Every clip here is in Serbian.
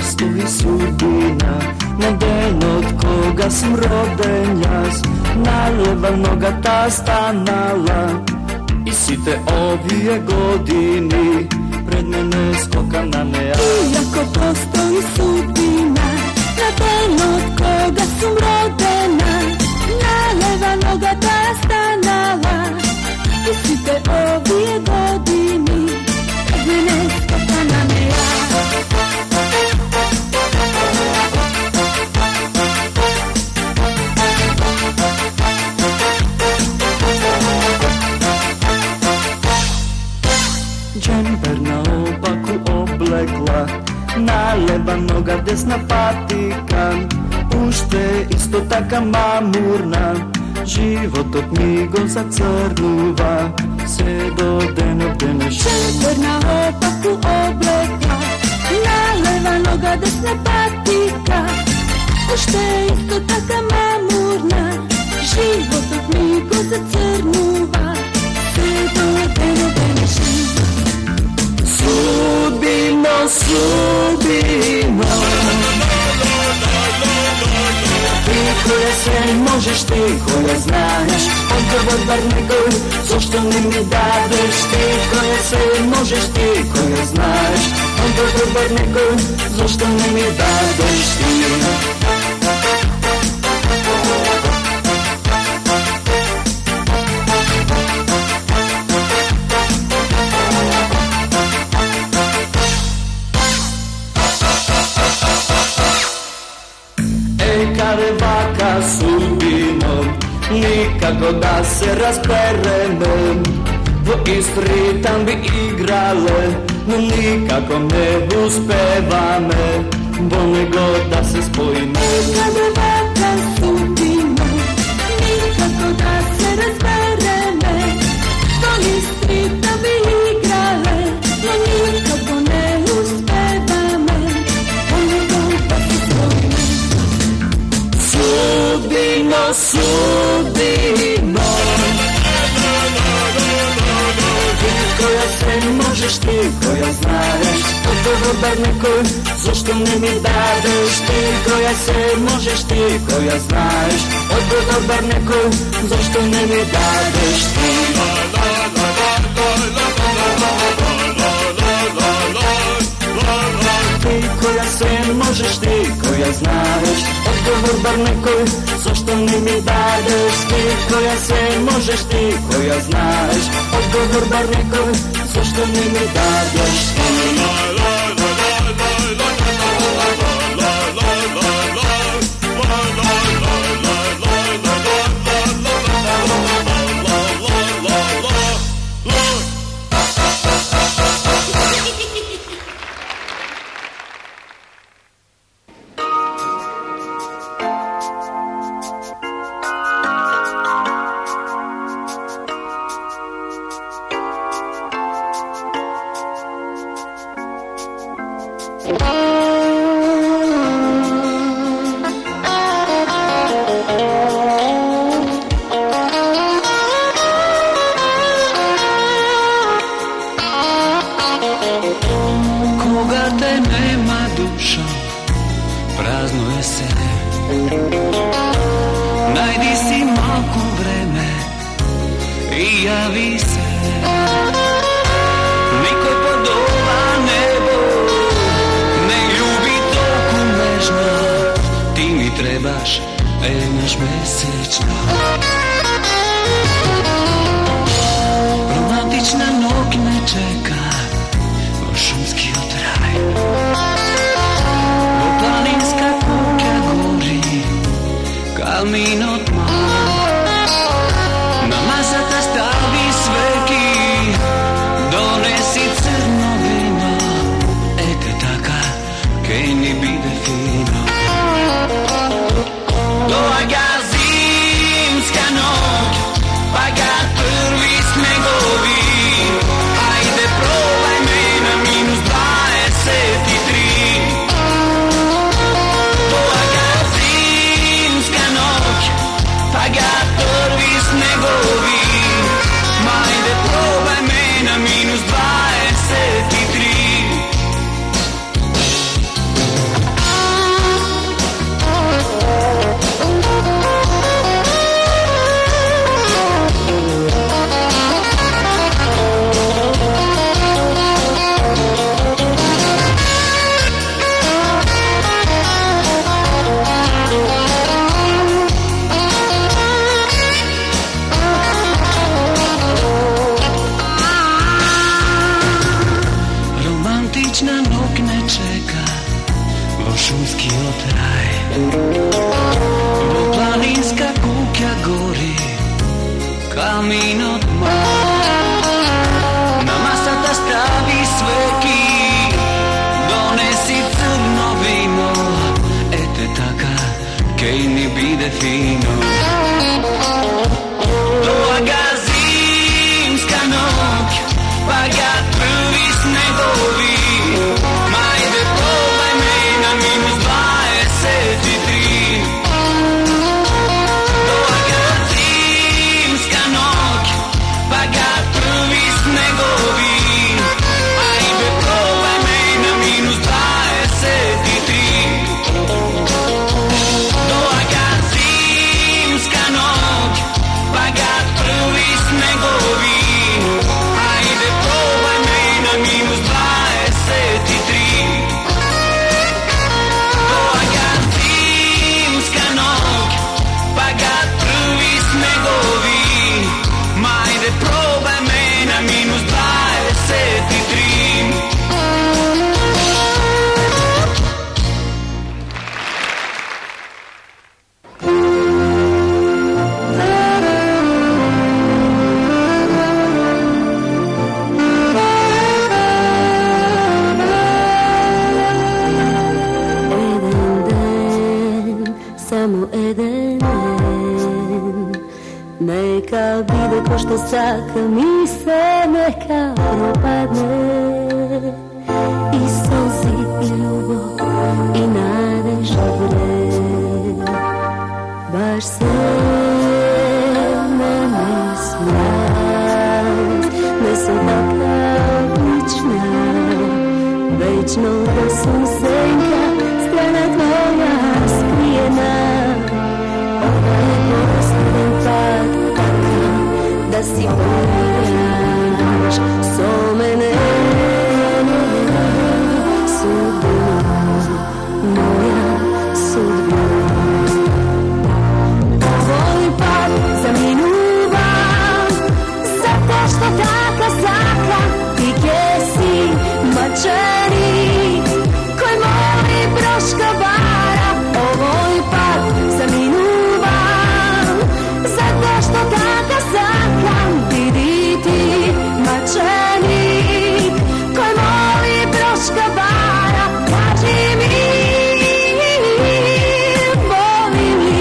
postoji sudbina, na den od koga sam roden jas, najleva noga ta stanala i site ovije godini pred mene skokana neja. Iako postoji sudbina, na den od koga sam rodena, najleva noga ta stanala i site ovije godini pred mene skokana neja. Džemper na opaku oblekla, najleva noga desna patika, ušte isto taka mamurna, život od migom zacrnuva, sve do denog deneš. Džemper na opaku oblekla, najleva noga desna patika, ušte isto taka mamurna, život od migom zacrnuva, sve do denog deneš. Sudbino, sudbino, ti koja sve možeš, ti koja znaš odgovor bar nekoj, zašto ne mi dadeš? Ti koja sve možeš, ti koja znaš odgovor bar nekoj, zašto ne mi dadeš ti? Vaka sudbinom, nikako da se raspereme, v Istri tam bi igrale, no nikako ne uspevame, bolje nego da se spojimo. Nikada vaka sudbinom, nikako da se raspereme, v Istri tam bi igrale, no nikako ne uspevame, bolje nego da se spojimo. Sudbino, sudbino, ti koja sve možeš, ti koja znaš odgovor bar nekoj, zašto ne mi dadeš? Ti koja sve možeš, ti koja znaš odgovor bar nekoj, zašto ne mi dadeš ti? Ti koja sve možeš, ti koja znaš odgovor bar nekoj, zašto ne mi dadeš? Ti koja sve možeš, ti koja znaš odgovor bar nekoj, zašto ne mi dadeš ti? šumski otraj. Planinska kukja gori, kamin od nama sada stavi sveki, donesi crno vino, ete taka, kej mi bide fino. Dolaga zimska noć, pa ga prvi snegovi, majde probaj me na minus 23. Dolaga zimska noć, pa ga prvi snegovi, ajde probaj me na minus 23. Dolaga zimska noć, pa ga prvi snegovi, ajde probaj me na minus 23. Dolaga zimska noć, pa ga prvi snegovi, ajde probaj me na minus 23. Samo jedan den, neka vide ko što saka mi se neka propadne. I suzi i ljubav i nade živre, baš se mene smijaz. Ne sam taka obična, večno da sam senka, strana tvoja skrijena. Ovo je posljedan pad takav da si poigraš so mene. Sudbina, moja sudbina. Ovo je pad zaminuvam, zato što taka zaka ti kesi mačenik koji moli broška bara. Ovo je pad zaminuvam, zato što taka zakam vidi ti mačenik koji moli broška bara. Kaži mi, voli li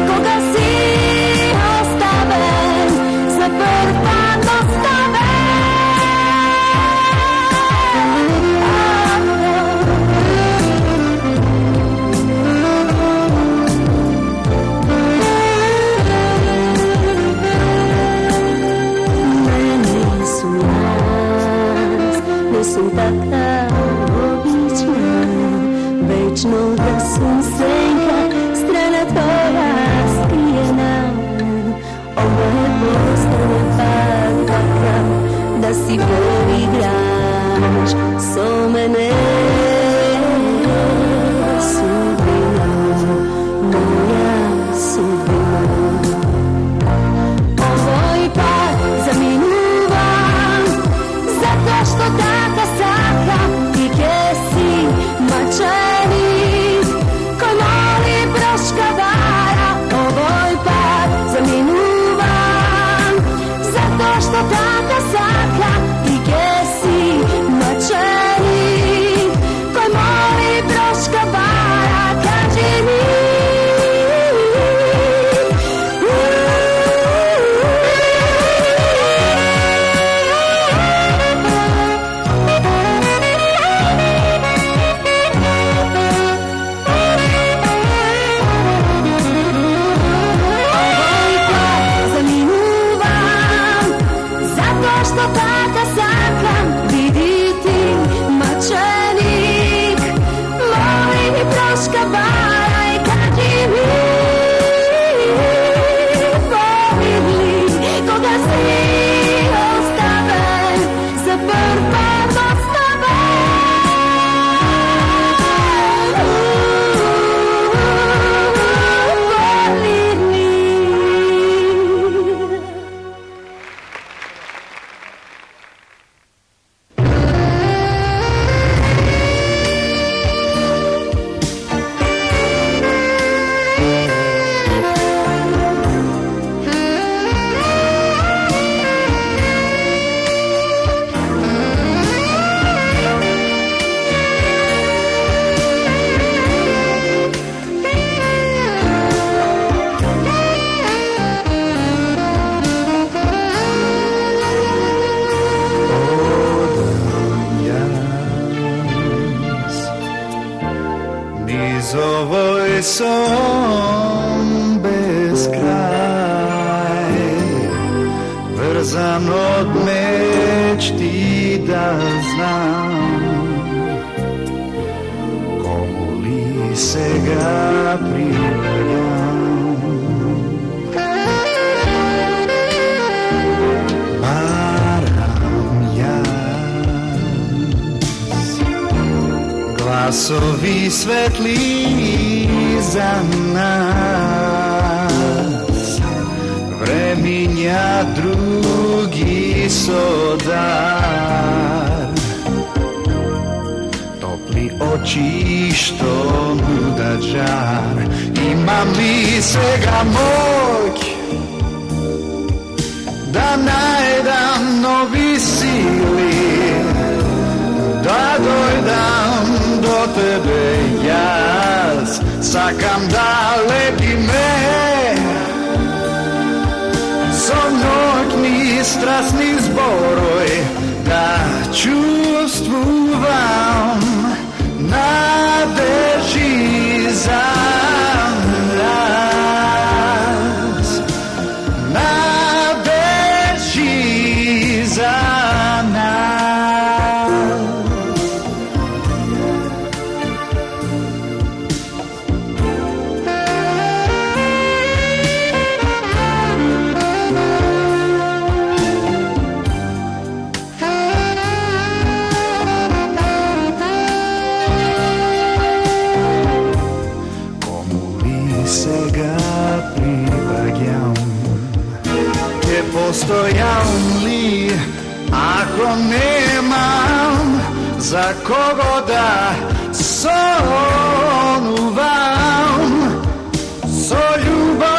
koga si ostaven, za prvan ostaven. Nisam taka obična, večno da sam senka, strana tvoja skrijena. Ovo je postane pad takav da si poigraš so mene. Sudbina, moja sudbina. Ovo je pad zaminuvam, zato što taka saka ti kesi mačenik koji moli broška bara. Ovo je pad zaminuvam, zato što taka saka ti kesi mačenik niz ovoj som bez kraj, vrzan od mečti da znam, komu li se ga pripadam. Glasovi svetli za nas, vreminja drugi sodar, topli oči što nuda žar. Imam li svega moć da najdam novi sili, da dojdam do tebe jaz, sakam da lepi me so noćni strasni zboroj, da čustvujem nadeži za nas, nadeži za nas. Postojam li ako nemam za kogo da sonuvam so ljubav?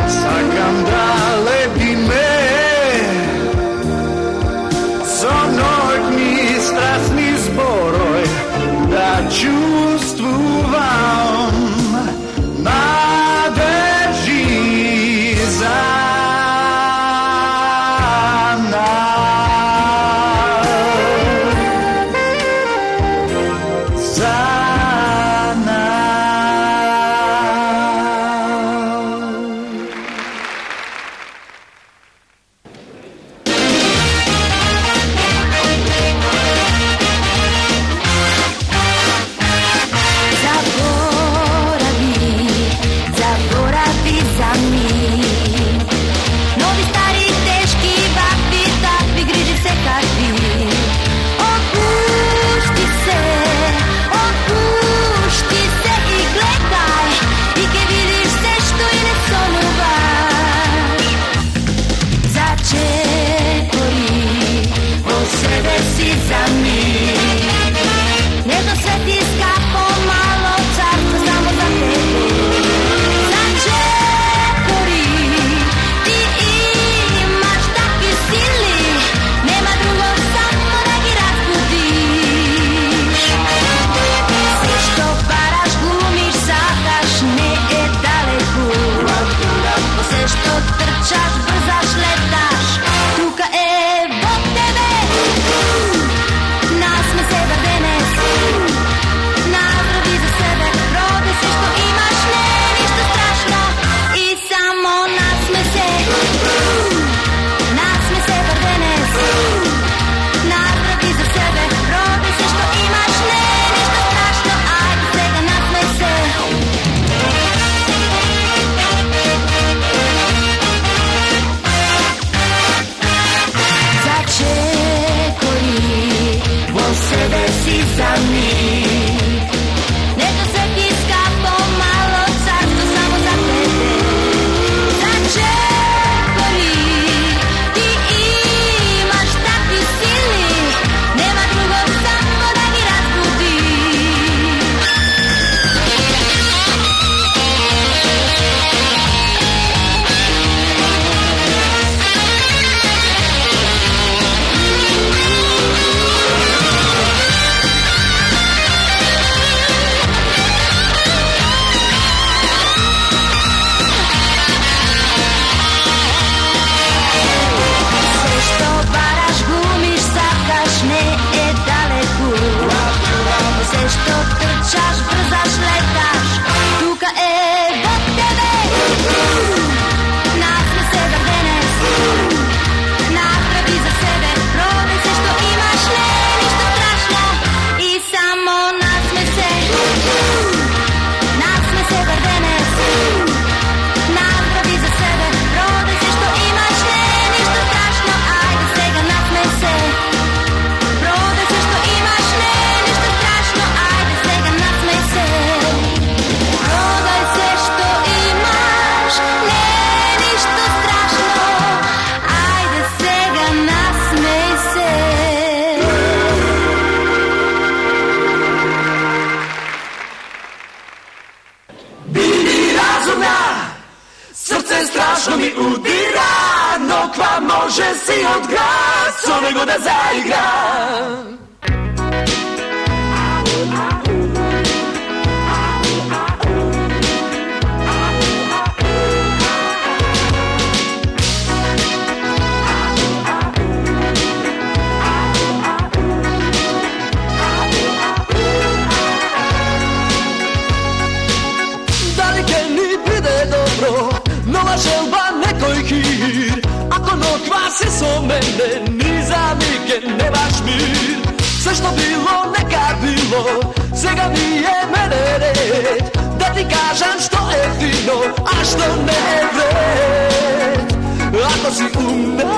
Sakam da lepi me strasni zboroj, da čustvujem Srce strašno mi udira, nokva može si odgrat, co nego da zaigram. Nova želba nekoj hir, ako nokva si so mene, ni za nike nemaš mir. Sve što bilo nekad bilo, svega mi je mene red, da ti kažem što je fino, a što ne je vred. Ako si umna,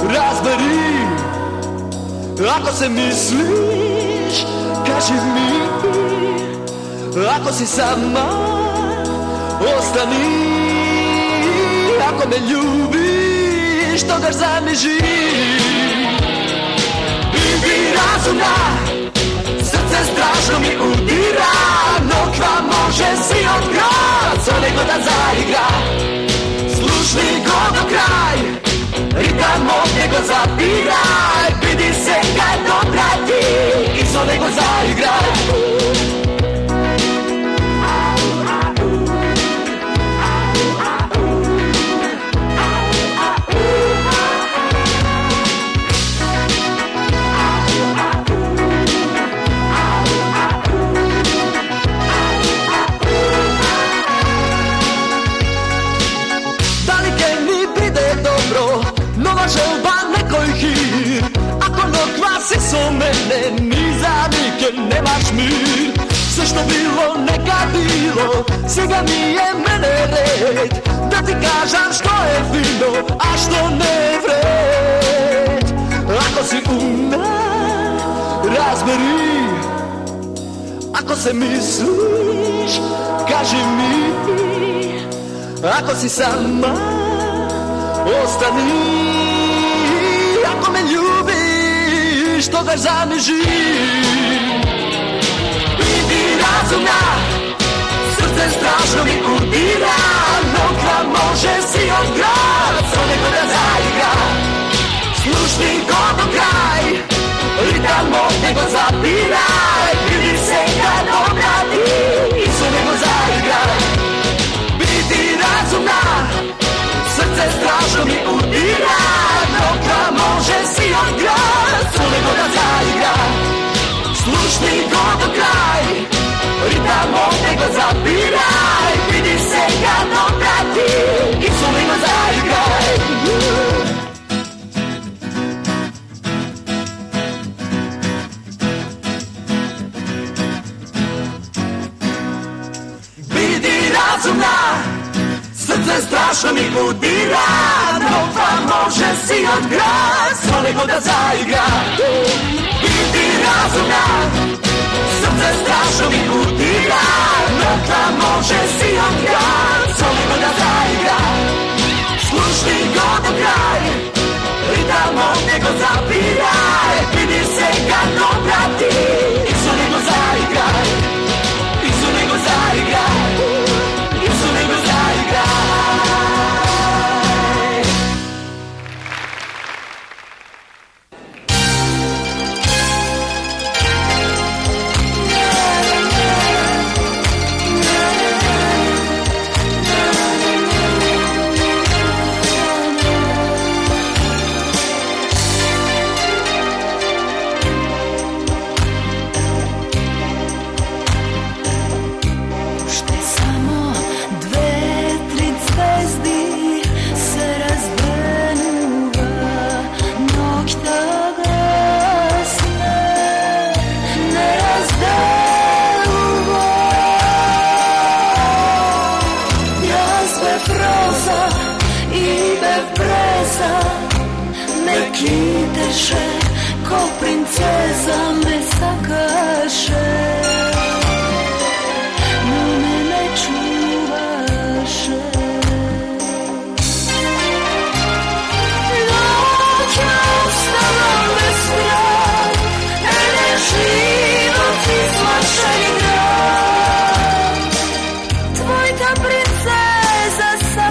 razberi, ako se misliš, kaži mi, ako si sama, ostani, ako me ljubiš, togaš zamiži. Budi razumna, srce strašno mi udira, nokva može si odgrat, co nego da zaigra. Slušni go do kraj, ritam od njego zapiraj, vidi se kad doprati i co nego zaigraj. Nova želba nekoj hir, ako nokva si so mene, ni za nike nemaš mir. Sve što bilo nekad bilo, svega mi je mene red, da ti kažem što je fino, a što ne vred. Ako si umna, razberi, ako se misliš, kaži mi, ako si sama, ostani, ako me ljubiš, togaš zamiži. Budi razumna, srce strašno mi udira, nokva može si odgrat, co nego da zaigra. Slušni go do kraj, ritam od njego zapiraj, vidi se kad obrati i co nego zaigraj. Budi razumna, srce strašno mi udira, nokva može si odgrat, co nego da zaigra. Slušni go do kraj, ritam od njego zapiraj, vidi se kad obrati i co nego zaigraj. Budi razumna, srce strašno mi udira, nokva može si odgrat, co nego da zaigra. Budi razumna, srce strašno mi udira, nokva može si odgrat, co nego da zaigra. Slušni go do kraj, ritam od njego zapiraj, vidi se kad obrati i co nego zaigraj, i co nego zaigraj. Kiteše, ko princeza me sakaše, no mene čuvaše. Noć je ostala bez strah, ene život izlašen grad. Tvoj ta princeza sa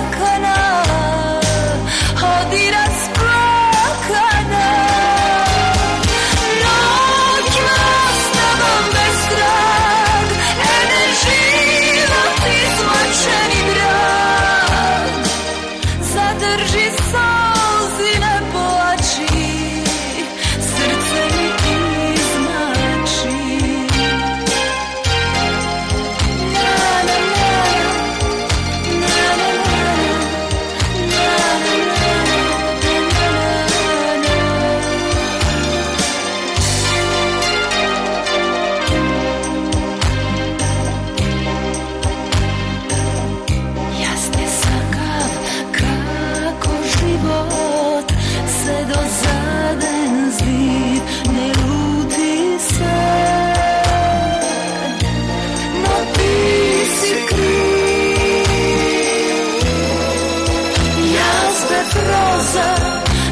breza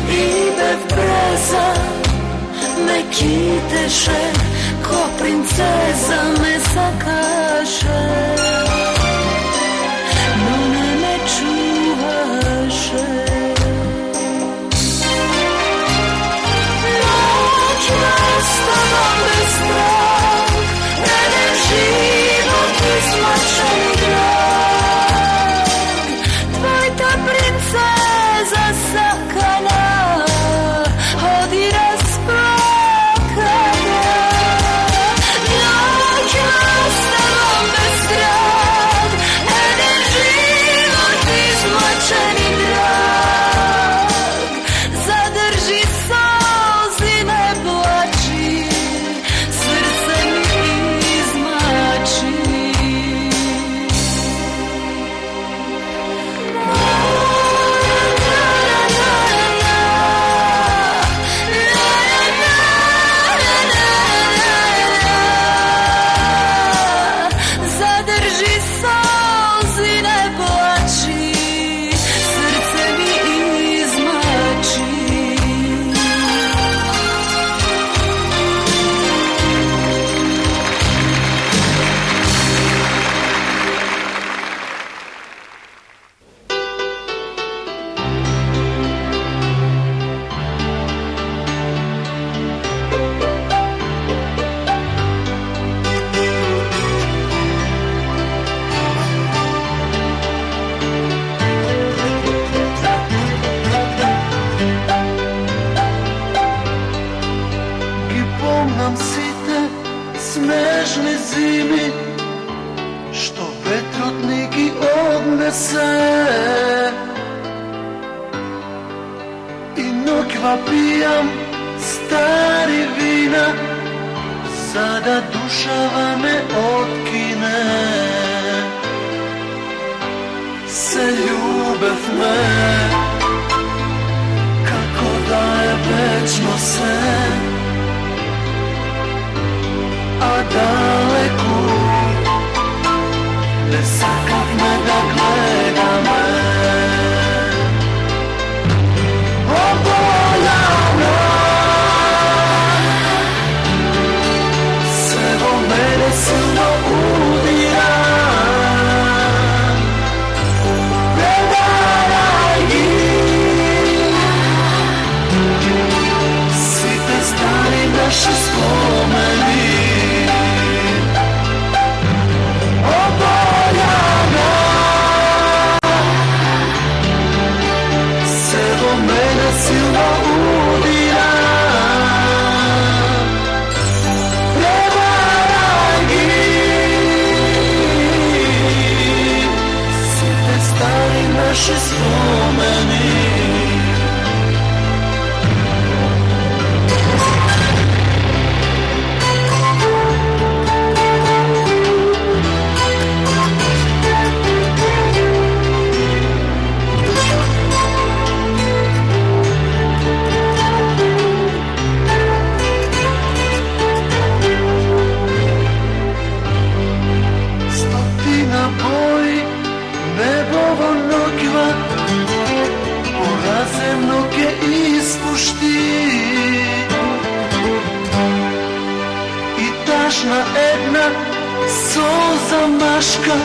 i bez breza nek ideše ko princeza me sakaše, no ne me čuvaše. Noć nastavam bez strah, mene život izmačen grad, tvoj ta princeza sakana odi rasplakana. Noć nastavam bez strah, mene život izmačen grad, zadrži solzi ne plači, srce mi izmači. Zadrži solzi ne plači, srce mi izmači. Ги помнам сите снежни зими, што ветрот ни ги однесе. И ноќва пијам стари вина, за да душава не откине. Се љубевме, како да е вечно се, a daleku ne sakavme da gledame. Oboljano Sevo mene silno udira, predaraj gi svi te stari naši spomeni. Mene silno udira, prevaraj gi svi te stari naši spomeni. Небово ноќва пораземно ке испушти, и тажна една солза машка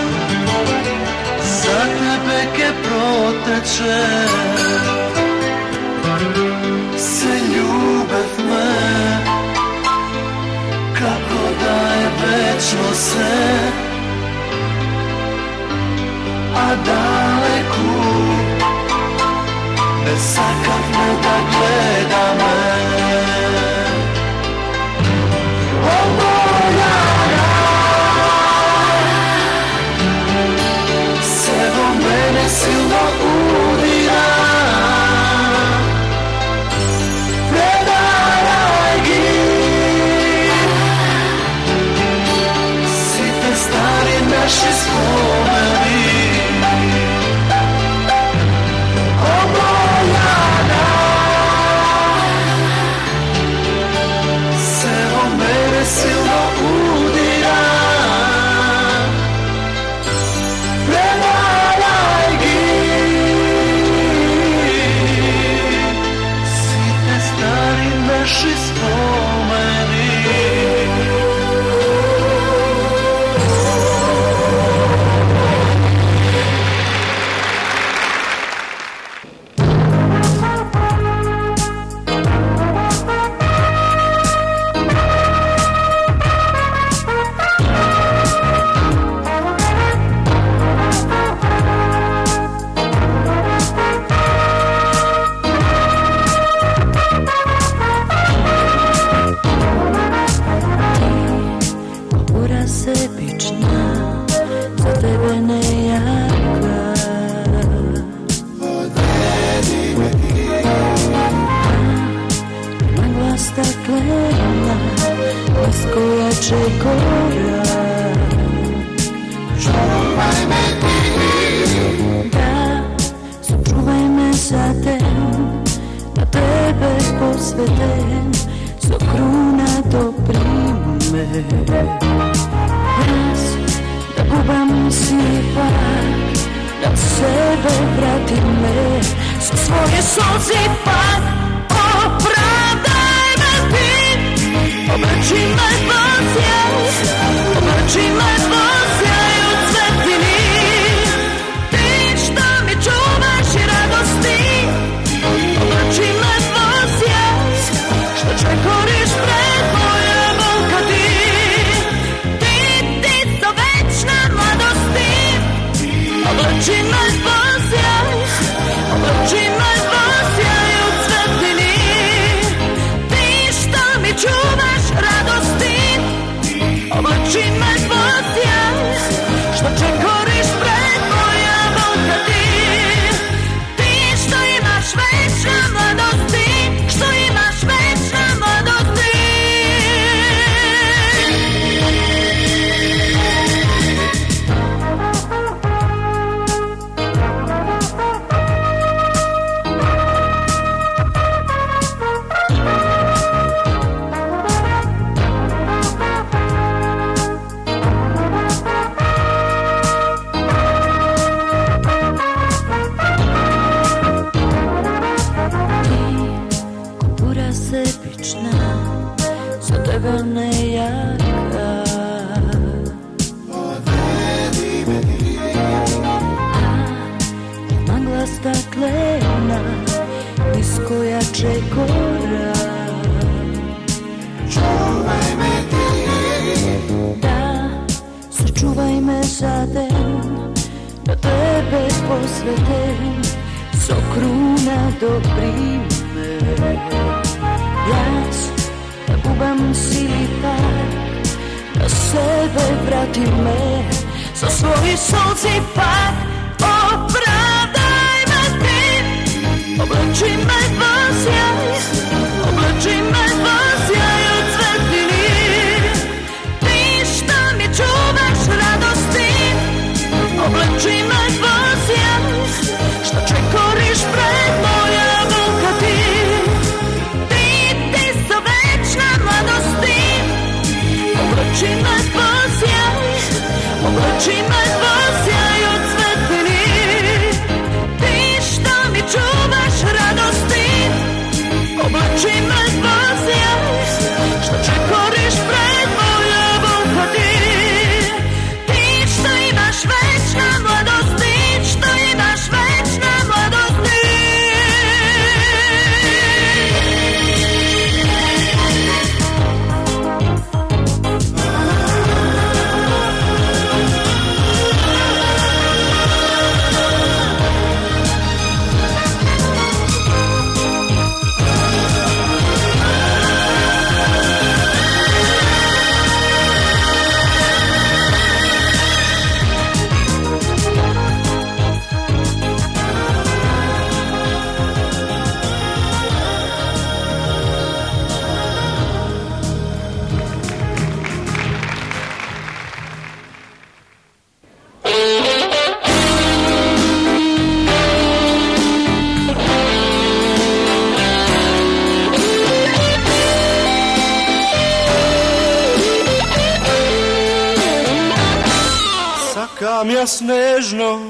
за тебе ке протече. Се љубевме, како да е вечно се, a daleku ne sakavme da gledame. Oboljana Sevo mene silno udira, predaraj gi svi te stari naši spomeni. Silno udira, prevaraj gi čekora. Čuvaj me ti, da, sačuvaj me za den, da tebe posvetem, so kruna do prime. Raz, da gubam sipak, da sebe vratim me, sa svoje solze pak, opravdaj me ti, oblači me posjaj, oblači me posjaj u cvetini, ti što mi čuvaš i radosti, oblači me posjaj, što čekoriš pred moja volka ti, ti so večna mladosti, oblači me posjaj, oblači me posjaj u cvetini, ti što mi čuvaš radosti, oblači me posjaj, što čekoriš pred moja volka ti, ti što imaš večna mladosti, što imaš večna mladosti. Kultura sebična, za tebe nejaka. odvedi me ti, Magla staklena, nisko jače gora. čuvaj me ti, Da, sačuvaj me za den, da tebe posvetem, so kruna do prime. Jaz, da gubam sili tak, da sebe vratim me, sa svoji solzi pak, opravdaj me ti, oblači me posjaj, oblači me posjaj u cvetini, ti što mi čuvaš radosti, oblači me posjaj, što čekoriš pred moja volka ti, ti so večna mladosti, oblači me posjaj, oblači me posjaj u cvetini, ti što mi čuvaš radosti, oblači me posjaj, što čekoriš pred moja volka ti, ti što imaš večna mladosti, što imaš večna mladosti. Sakam ja snežno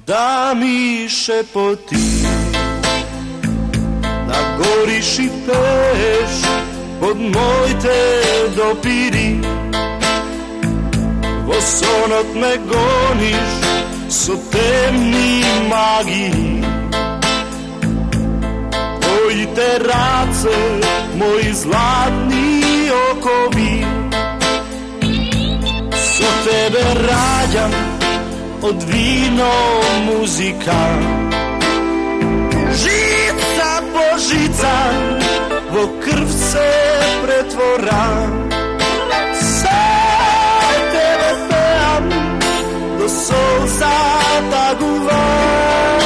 da mi šepoti, da goriš i peš pod moj te dopiri, vo sonot me goniš so temni magiji, tvoji terace, moji zlatni okovi, so tebe rađam od vino muzika, žica po žica vo krv se pretvora, sad tebe peam do solza taguvam,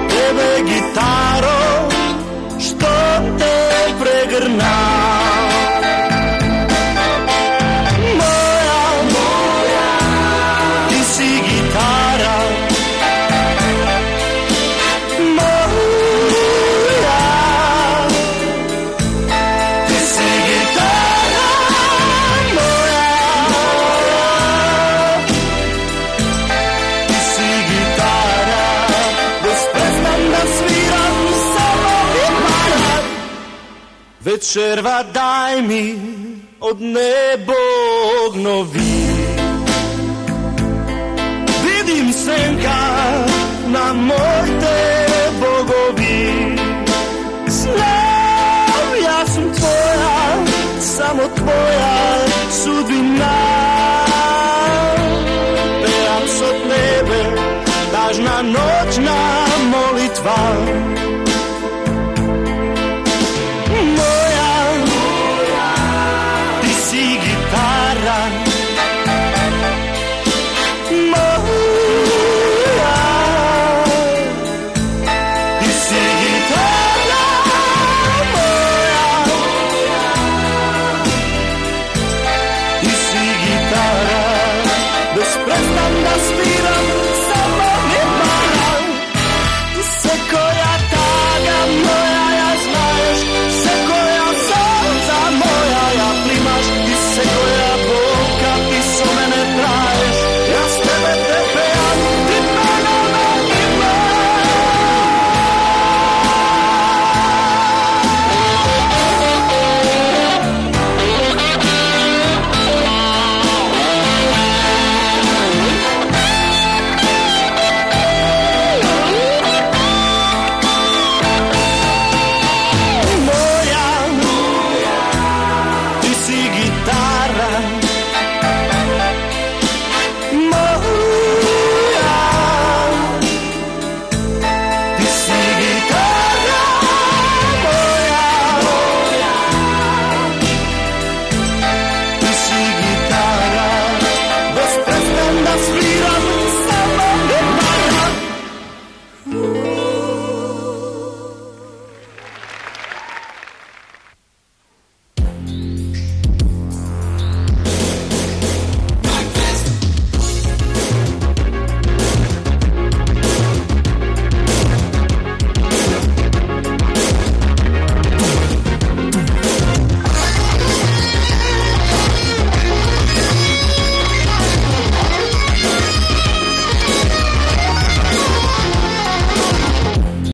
tebe gitaro što te pregrna, Večerva daj mi od nebog novi. Vidim senka na mojte bogovi. Znam, ja sam tvoja, samo tvoja sudbina. Pevam s od nebe, tažna noćna molitva.